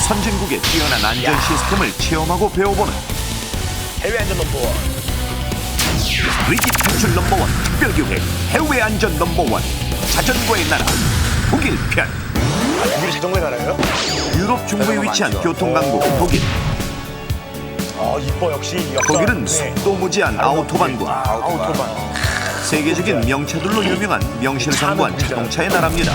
선진국의 뛰어난 안전 시스템을 체험하고 배워보는 해외 안전 넘버원. 위기 탈출 넘버원 특별기획 해외 안전 넘버원 자전거의 나라 독일 편. 독일이 자전거의 나라예요? 유럽 중부에 위치한 교통강국 독일. 이뻐 역시. 역사. 독일은 속도 무지한 아우토반과 아우토반. 세계적인 명차들로 유명한 명실상부한 자동차의 나라입니다.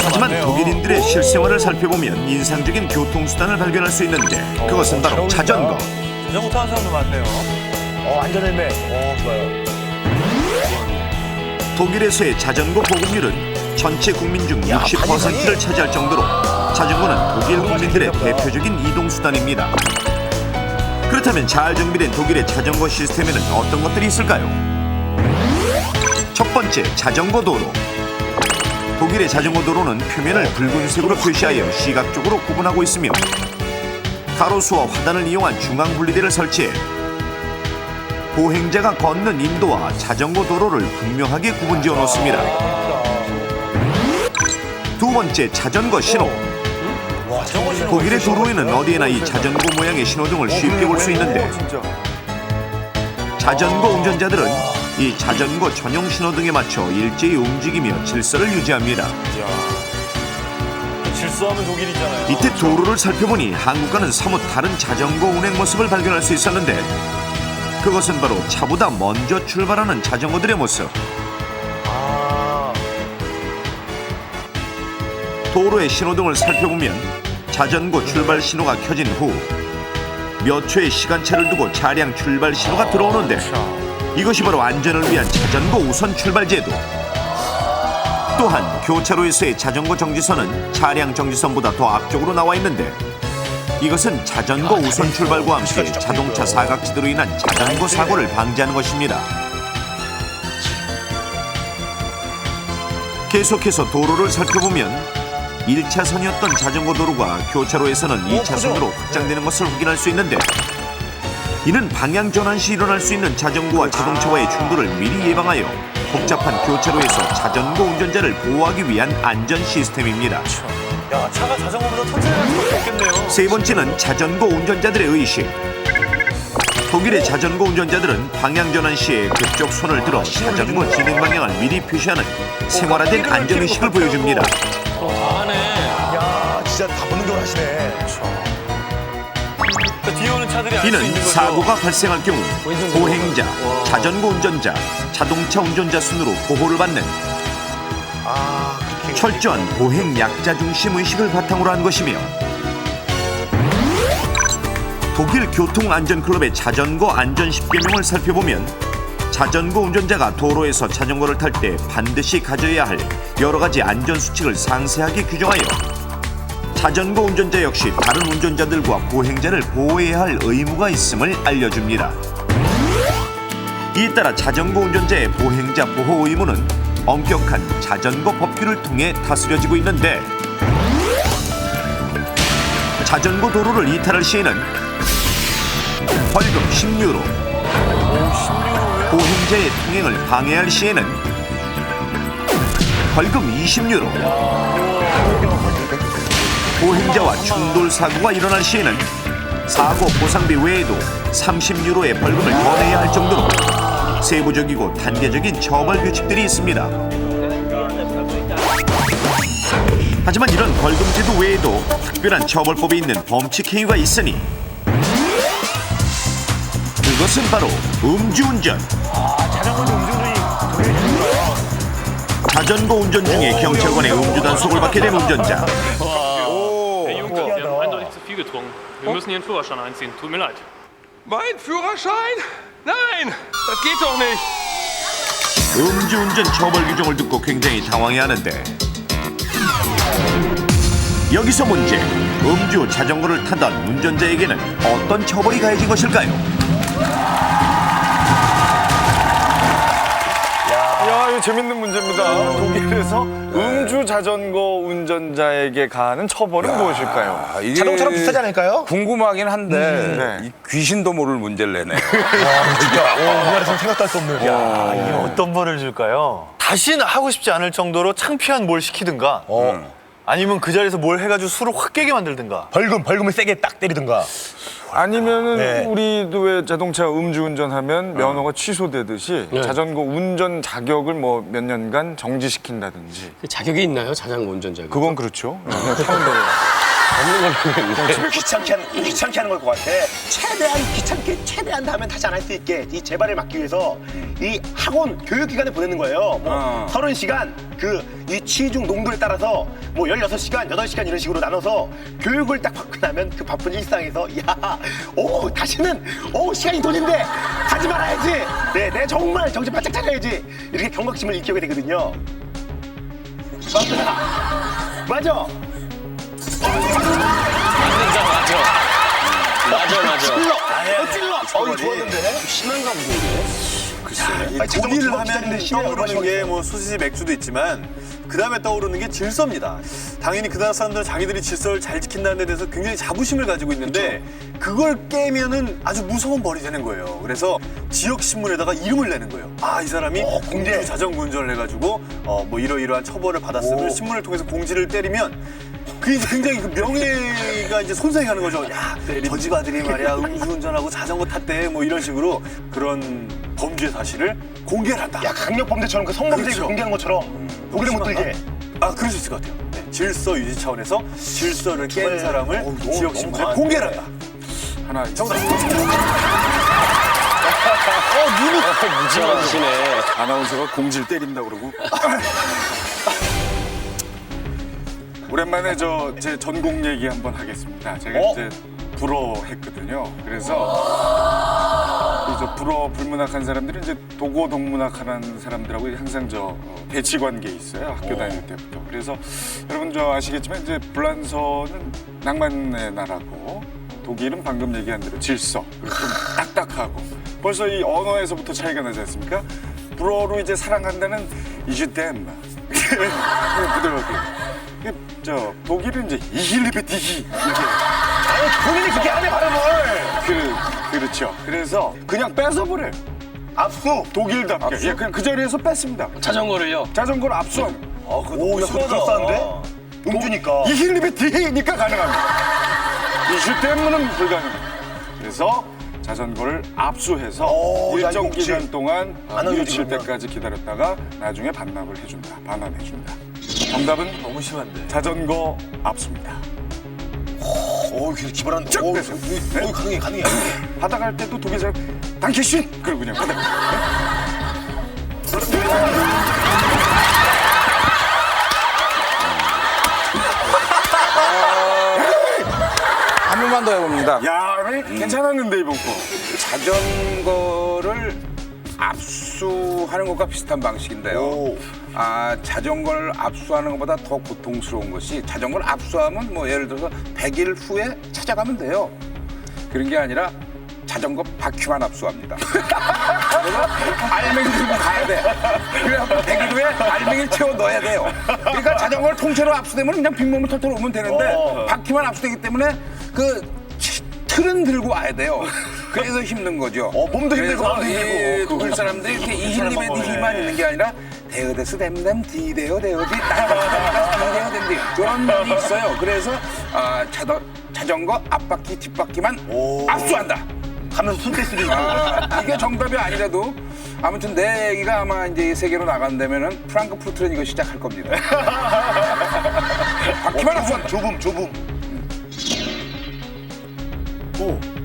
하지만 독일인들의 실생활을 살펴보면 인상적인 교통수단을 발견할 수 있는데 그것은 바로 자전거. 자전거 타는 사람도 많네요. 안전헬멧. 좋아요. 독일에서의 자전거 보급률은 전체 국민 중 60%를 차지할 정도로 자전거는 독일 국민들의 대표적인 이동수단입니다. 그렇다면 잘 정비된 독일의 자전거 시스템에는 어떤 것들이 있을까요? 첫 번째, 자전거 도로. 독일의 자전거 도로는 표면을 붉은색으로 표시하여 시각적으로 구분하고 있으며 가로수와 화단을 이용한 중앙 분리대를 설치해 보행자가 걷는 인도와 자전거 도로를 분명하게 구분지어 놓습니다. 두 번째, 자전거 신호. 독일의 도로에는 어디에나 이 자전거 모양의 신호등을 쉽게 볼 수 있는데 자전거 운전자들은 이 자전거 전용 신호등에 맞춰 일제히 움직이며 질서를 유지합니다. 질서하면 독일이잖아요. 이때 도로를 살펴보니 한국과는 사뭇 다른 자전거 운행 모습을 발견할 수 있었는데 그것은 바로 차보다 먼저 출발하는 자전거들의 모습. 도로의 신호등을 살펴보면 자전거 출발 신호가 켜진 후 몇 초의 시간차를 두고 차량 출발 신호가 들어오는데 이것이 바로 안전을 위한 자전거 우선 출발 제도. 또한 교차로에서의 자전거 정지선은 차량 정지선보다 더 앞쪽으로 나와 있는데 이것은 자전거 우선 출발과 함께 자동차 사각지대로 인한 자전거 사고를 방지하는 것입니다. 계속해서 도로를 살펴보면 1차선이었던 자전거 도로가 교차로에서는 2차선으로 확장되는 것을 확인할 수 있는데 이는 방향 전환 시 일어날 수 있는 자전거와 자동차와의 충돌을 미리 예방하여 복잡한 교차로에서 자전거 운전자를 보호하기 위한 안전 시스템입니다. 야, 차가 자전거보다 천천히 갈 수밖에 없겠네요. 세 번째는 자전거 운전자들의 의식. 독일의 자전거 운전자들은 방향 전환 시에 그쪽 손을 들어 자전거 진행 방향을 미리 표시하는 생활화된 안전 의식을 보여줍니다. 야, 진짜 다 보는 걸 하시네. 뒤에 오는 차들이 알 수 이는 있는 거죠. 사고가 발생할 경우 보행자, 자전거 운전자, 자동차 운전자 순으로 보호를 받는 철저한 보행 약자 중심 의식을 바탕으로 한 것이며 독일 교통안전클럽의 자전거 안전 10계명을 살펴보면 자전거 운전자가 도로에서 자전거를 탈 때 반드시 가져야 할 여러 가지 안전 수칙을 상세하게 규정하여 자전거 운전자 역시 다른 운전자들과 보행자를 보호해야 할 의무가 있음을 알려줍니다. 이에 따라 자전거 운전자의 보행자 보호 의무는 엄격한 자전거 법규를 통해 다스려지고 있는데 자전거 도로를 이탈할 시에는 벌금 10유로, 보행자의 통행을 방해할 시에는 벌금 20유로, 보행자와 충돌 사고가 일어날 시에는 사고 보상비 외에도 30유로의 벌금을 더 내야 할 정도로 세부적이고 단계적인 처벌 규칙들이 있습니다. 하지만 이런 벌금 제도 외에도 특별한 처벌법이 있는 범칙 행위가 있으니 그것은 바로 음주운전. 자전거도 음주운전이 독일에 있는구나. 자전거 운전 중에 경찰관의 음주 단속을 받게 된 운전자. Herr Juncker, Sie haben eindeutig zu viel getrunken. Wir müssen Ihren Führerschein einziehen. Tut mir leid. Mein Führerschein? Nein, das geht doch nicht. 음주운전 처벌 규정을 듣고 굉장히 당황해하는데 여기서 문제. 음주 자전거를 타던 운전자에게는 어떤 처벌이 가해진 것일까요? 야, 이거 재밌는 문제입니다. 독일에서 음주 자전거 운전자에게 가하는 처벌은 무엇일까요? 이게 자동차랑 비슷하지 않을까요? 궁금하긴 한데 네. 이 귀신도 모를 문제를 내네. 우리나라에서는 생각도 할 수 없는. 야, 이게 어떤 벌을 줄까요? 다시는 하고 싶지 않을 정도로 창피한 뭘 시키든가 아니면 그 자리에서 뭘 해가지고 술을 확 깨게 만들든가. 벌금을 세게 딱 때리든가. 아니면은 네. 우리도 왜 자동차 음주운전하면 면허가 취소되듯이 자전거 운전 자격을 뭐 몇 년간 정지시킨다든지. 그 자격이 있나요? 자전거 운전 자격? 그건 그렇죠. 그냥 타면 되는. 없는 걸로 알고 귀찮게 하는 걸 것 같아. 최대한 하면 다시 안 할 수 있게 이 재발을 막기 위해서 이 학원 교육기관에 보내는 거예요. 뭐 30시간 이 취중 농도에 따라서 뭐 16시간, 8시간 이런 식으로 나눠서 교육을 딱 받고 나면 그 바쁜 일상에서 다시는 시간이 돈인데 하지 말아야지. 네, 내가 정말 정신 바짝 차려야지. 이렇게 경각심을 일깨우게 되거든요. 맞아. 이거 좋았는데? 심한가 보네. 독일을 하면 떠오르는 게 뭐 소시지 맥주도 있지만 그 다음에 떠오르는 게 질서입니다. 당연히 그 나라 사람들은 자기들이 질서를 잘 지킨다는 데 대해서 굉장히 자부심을 가지고 있는데 그걸 깨면은 아주 무서운 벌이 되는 거예요. 그래서 지역 신문에다가 이름을 내는 거예요. 이 사람이 공주 자전거 운전을 해가지고 뭐 이러이러한 처벌을 받았으면 신문을 통해서 공지를 때리면 그게 이제 굉장히 그 명예가 이제 손상이 가는 거죠. 저 집 아들이 말이야 음주운전하고 자전거 탔대 뭐 이런 식으로 그런 범죄 사실을 공개를 한다. 강력 범죄처럼 그 성범죄 그렇죠. 공개하는 것처럼 독일에 못 들게. 그럴 수 있을 것 같아요. 네, 질서 유지 차원에서 질서를 깬 사람을 지역 신문에 공개를 한다. 하나 정답. 무지하시네. 아나운서가 공지를 때린다 그러고. 오랜만에 제 전공 얘기 한번 하겠습니다. 제가 이제 불어 했거든요. 그래서 불어 불문학한 사람들은 이제 도고 동문학하는 사람들하고 항상 배치 관계에 있어요. 학교 다닐 때부터. 그래서 여러분 아시겠지만 이제 불란서는 낭만의 나라고 독일은 방금 얘기한 대로 질서 그리고 좀 딱딱하고 벌써 이 언어에서부터 차이가 나지 않습니까? 불어로 이제 사랑한다는 이슈댐 부드럽게. 독일은 이제 이힐리베티히 이렇게. 본인이 그렇게 하네 발음을. 그렇죠. 그래서 그냥 뺏어버려요. 압수. 독일답게. 그냥 그 자리에서 뺐습니다. 자전거를요? 자전거를 압수하는. 그거 그럴싸한데? 음주니까. 이힐리베티히니까 가능합니다. 이슈댐은 불가능합니다. 그래서 자전거를 압수해서 일정 기간 동안 미칠 때까지 기다렸다가 나중에 반납을 해준다. 반환해준다. 정답은 너무 심한데. 자전거 압수입니다. 기발한. 가능해. 바다 갈 때도 독일 사람 당키쉿 그러고 그냥 바다. 한 번만 더 해봅니다. 괜찮았는데 이번 거. 자전거를 압수하는 것과 비슷한 방식인데요. 자전거를 압수하는 것보다 더 고통스러운 것이 자전거를 압수하면 뭐 예를 들어서 100일 후에 찾아가면 돼요. 그런 게 아니라 자전거 바퀴만 압수합니다. 그래서 알맹이 들고 가야 돼. 그래서 100일 후에 알맹이를 채워 넣어야 돼요. 그러니까 자전거를 통째로 압수되면 그냥 빈몸을 털털 오면 되는데 바퀴만 압수되기 때문에 그 틀은 들고 와야 돼요. 그래서 힘든 거죠. 몸도 힘들고 마음도 그래서 힘들고. 이 독일 사람들이 이렇게 이힐리베디히만 있는 게 아니라 데어데스 댐댐 디데어 데어디 디데어 댐디 그런 말이 있어요. 그래서 자전거 앞바퀴 뒷바퀴만 압수한다. 가면서 손 뗄 수도 있고. 이게 정답이 아니라도 아무튼 내 얘기가 아마 이제 세계로 나간다면은 프랑크푸르트는 이거 시작할 겁니다. 바퀴만 압수한다. 조금.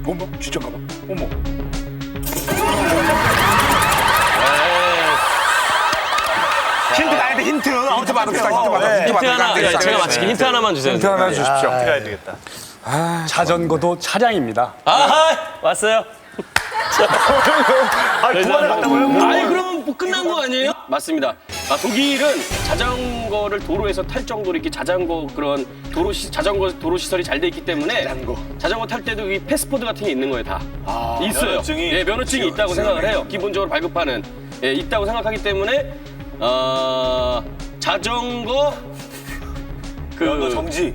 어머, 진짜가 봐. 어머. 힌트 가야 돼, 힌트. 힌트 받읍시다. 힌트 하나, 제가 맞히게 힌트 하나만 주세요. 힌트 하나 주십시오. 가야 되겠다. 자전거도 차량입니다. 왔어요. 두 번에 갔다고요? 그러면 뭐 끝난 거 아니에요? 맞습니다. 독일은 자전거를 도로에서 탈 정도로 이렇게 자전거 도로 시설이 잘 돼 있기 때문에 자전거 탈 때도 이 패스포드 같은 게 있는 거예요, 다. 있어요. 면허증이 있다고 생각을 해요. 기본적으로 발급하는. 있다고 생각하기 때문에 자전거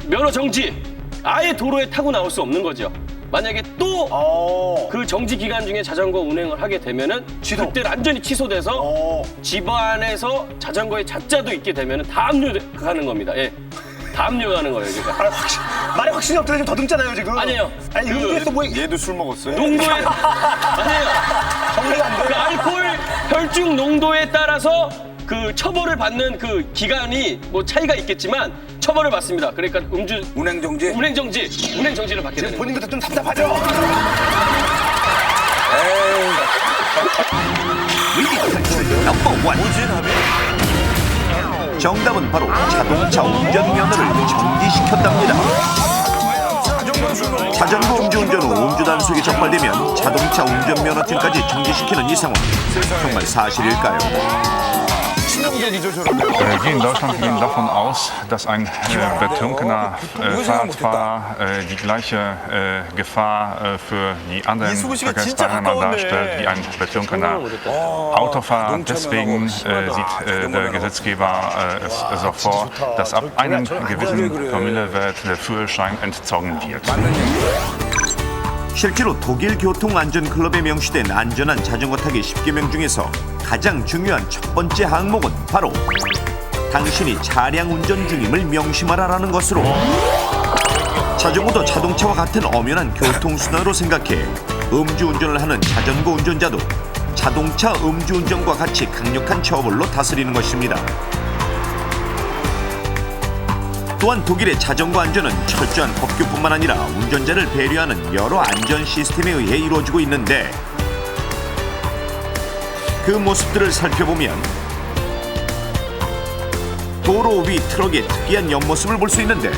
면허 정지. 아예 도로에 타고 나올 수 없는 거죠. 만약에 또 그 정지 기간 중에 자전거 운행을 하게 되면은 그때 완전히 취소돼서 집안에서 자전거의 자자도 있게 되면은 다 압류가는 겁니다. 다 다 압력하는 거예요, 그러니까. 말에 확신이 없더니 좀 더듬잖아요 지금. 아니에요. 아니 그- 음주에서 뭐 얘도 술 먹었어요? 농도에 아니에요. 정리가 안 그 돼. 알코올 혈중 농도에 따라서 그 처벌을 받는 그 기간이 뭐 차이가 있겠지만 처벌을 받습니다. 그러니까 운행정지. 운행정지를 받게 되는 거예요. 본인 것도 좀 답답하죠. 위기 탈출 넘버 원. 정답은 바로 자동차 운전면허를 정지시켰답니다. 자전거 음주운전 후 음주 단속이 적발되면 자동차 운전면허증까지 정지시키는 이 상황. 정말 사실일까요? Wir in Deutschland gehen davon aus, dass ein betrunkener Fahrradfahrer die gleiche Gefahr für die anderen Verkehrsteilnehmer darstellt wie ein betrunkener Autofahrer. Deswegen sieht der Gesetzgeber es so vor, dass ab einem gewissen Promillewert der Führerschein entzogen wird. 실제로 독일 교통안전클럽에 명시된 안전한 자전거 타기 10계명 중에서 가장 중요한 첫 번째 항목은 바로 당신이 차량 운전 중임을 명심하라라는 것으로, 자전거도 자동차와 같은 엄연한 교통수단으로 생각해 음주운전을 하는 자전거 운전자도 자동차 음주운전과 같이 강력한 처벌로 다스리는 것입니다. 또한 독일의 자전거 안전은 철저한 법규뿐만 아니라 운전자를 배려하는 여러 안전 시스템에 의해 이루어지고 있는데, 그 모습들을 살펴보면 도로 위 트럭의 특이한 옆모습을 볼 수 있는데,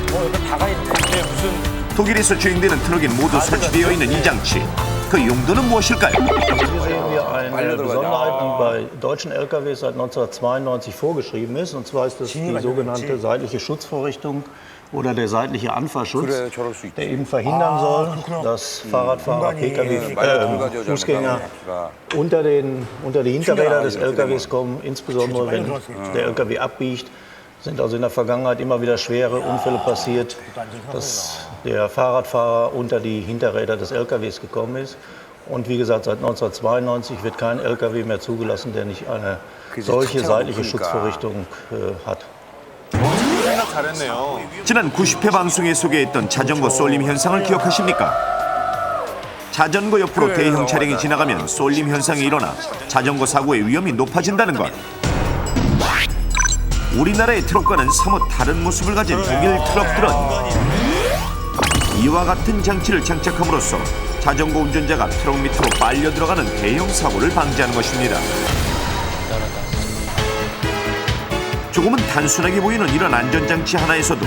독일에서 주행되는 트럭엔 모두 설치되어 있는 이 장치, 그 용도는 무엇일까요? Hier sehen wir eine Besonderheit, die bei deutschen LKWs seit 1992 vorgeschrieben ist. Und zwar ist das die sogenannte seitliche Schutzvorrichtung oder der seitliche Anfahrschutz, der eben verhindern soll, dass Fahrradfahrer, Fußgänger unter die Hinterräder des LKWs kommen, insbesondere wenn der LKW abbiegt. Sind also in der Vergangenheit immer wieder schwere Unfälle passiert, dass der Fahrradfahrer unter die Hinterräder des LKWs gekommen ist. Und wie gesagt, seit 1992 wird kein LKW mehr zugelassen, der nicht eine solche seitliche Schutzvorrichtung hat. 지난 90회 방송에 소개했던 자전거 쏠림 현상을 기억하십니까? 자전거 옆으로 대형 차량이 지나가면 쏠림 현상이 일어나 자전거 사고의 위험이 높아진다는 것. 우리나라의 트럭과는 사뭇 다른 모습을 가진 독일 트럭들은 이와 같은 장치를 장착함으로써 자전거 운전자가 트럭 밑으로 빨려 들어가는 대형 사고를 방지하는 것입니다. 조금은 단순하게 보이는 이런 안전장치 하나에서도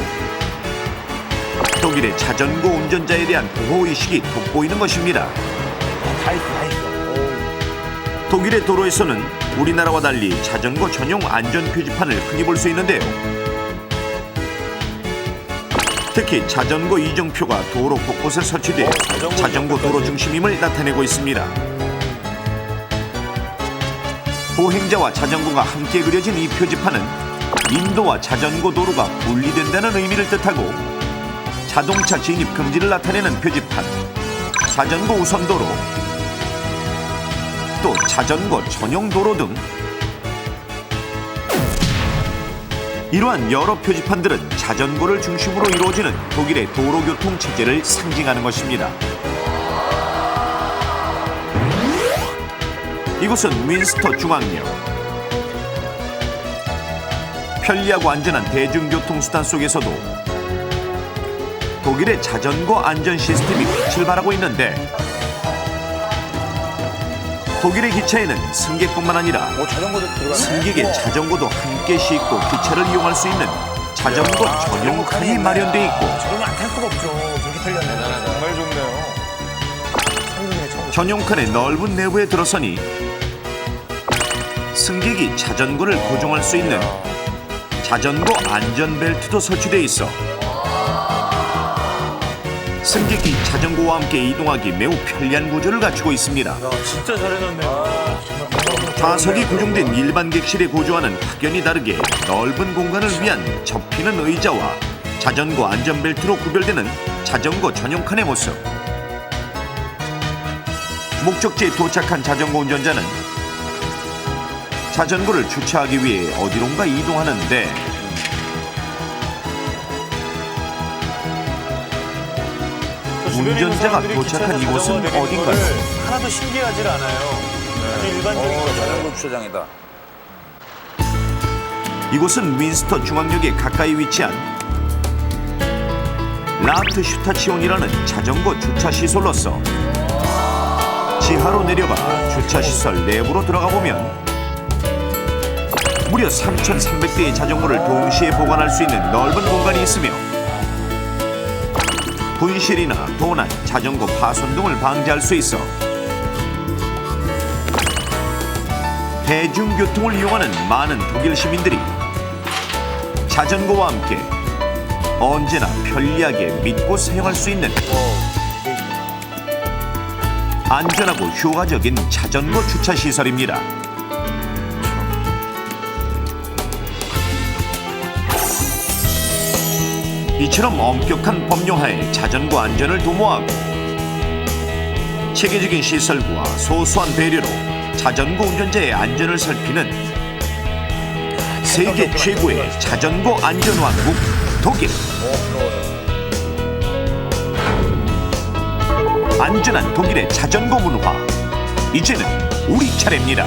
독일의 자전거 운전자에 대한 보호의식이 돋보이는 것입니다. 독일의 도로에서는 우리나라와 달리 자전거 전용 안전 표지판을 흔히 볼 수 있는데요. 특히 자전거 이정표가 도로 곳곳에 설치돼 자전거 도로 중심임을 나타내고 있습니다. 보행자와 자전거가 함께 그려진 이 표지판은 인도와 자전거 도로가 분리된다는 의미를 뜻하고, 자동차 진입 금지를 나타내는 표지판, 자전거 우선 도로, 또 자전거 전용 도로 등 이러한 여러 표지판들은 자전거를 중심으로 이루어지는 독일의 도로교통 체제를 상징하는 것입니다. 이곳은 윈스터 중앙역. 편리하고 안전한 대중교통수단 속에서도 독일의 자전거 안전 시스템이 빛을 발하고 있는데, 독일의 기차에는 승객뿐만 아니라 승객의 자전거도 함께 싣고 기차를 이용할 수 있는 자전거 전용 칸이 마련돼 있고, 저러면 안 탈 수가 없죠. 그렇게 편리한데. 정말 좋네요. 전용 칸의 넓은 내부에 들어서니 승객이 자전거를 고정할 수 있는 자전거 안전벨트도 설치돼 있어 승객이 자전거와 함께 이동하기 매우 편리한 구조를 갖추고 있습니다. 진짜 잘해놨네요. 좌석이 고정된 일반 객실에 고조하는 확연히 다르게 넓은 공간을 위한 접히는 의자와 자전거 안전벨트로 구별되는 자전거 전용 칸의 모습. 목적지에 도착한 자전거 운전자는 자전거를 주차하기 위해 어디론가 이동하는데, 운전자가 도착한 이곳은 어딘가요? 하나도 신기하질 않아요. 아주 일반적인 자전거 주차장이다. 이곳은 윈스터 중앙역에 가까이 위치한 라트 슈타치온이라는 자전거 주차 시설로서 지하로 내려가 주차 시설 내부로 들어가 보면 무려 3,300대의 자전거를 동시에 보관할 수 있는 넓은 공간이 있으며 분실이나 도난, 자전거 파손 등을 방지할 수 있어 대중교통을 이용하는 많은 독일 시민들이 자전거와 함께 언제나 편리하게 믿고 사용할 수 있는 안전하고 효과적인 자전거 주차 시설입니다. 이처럼 엄격한 법령하에 자전거 안전을 도모하고 체계적인 시설과 소소한 배려로 자전거 운전자의 안전을 살피는 세계 최고의 자전거 안전왕국 독일. 안전한 독일의 자전거 문화. 이제는 우리 차례입니다.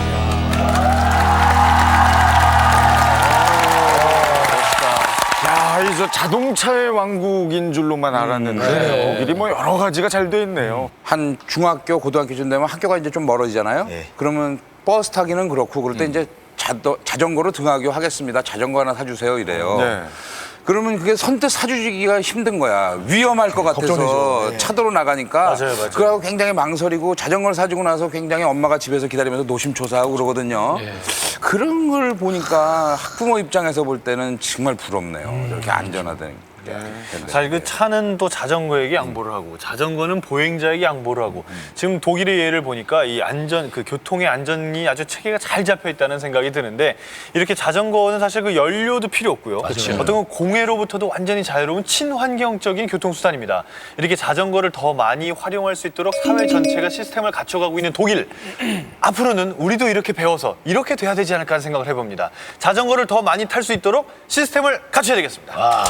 야, 이 저 자동차의 왕국인 줄로만 알았는데 독일이 뭐 여러 가지가 잘 돼 있네요. 한 중학교, 고등학교쯤 되면 학교가 이제 좀 멀어지잖아요. 그러면 버스 타기는 그렇고 그럴 때 이제 자전거로 등하교 하겠습니다. 자전거 하나 사주세요 이래요. 네. 그러면 그게 선뜻 사주기가 힘든 거야. 위험할 것 같아서 차도로 나가니까. 맞아요. 그러고 굉장히 망설이고 자전거를 사주고 나서 굉장히 엄마가 집에서 기다리면서 노심초사하고 그러거든요. 그런 걸 보니까 학부모 입장에서 볼 때는 정말 부럽네요. 이렇게 안전하다니. 사실 그 차는 또 자전거에게 양보를 하고 자전거는 보행자에게 양보를 하고 지금 독일의 예를 보니까 이 안전 그 교통의 안전이 아주 체계가 잘 잡혀 있다는 생각이 드는데 이렇게 자전거는 사실 그 연료도 필요 없고요. 어떤 건 공해로부터도 완전히 자유로운 친환경적인 교통수단입니다. 이렇게 자전거를 더 많이 활용할 수 있도록 사회 전체가 시스템을 갖춰가고 있는 독일. 앞으로는 우리도 이렇게 배워서 이렇게 돼야 되지 않을까 하는 생각을 해봅니다. 자전거를 더 많이 탈 수 있도록 시스템을 갖춰야 되겠습니다.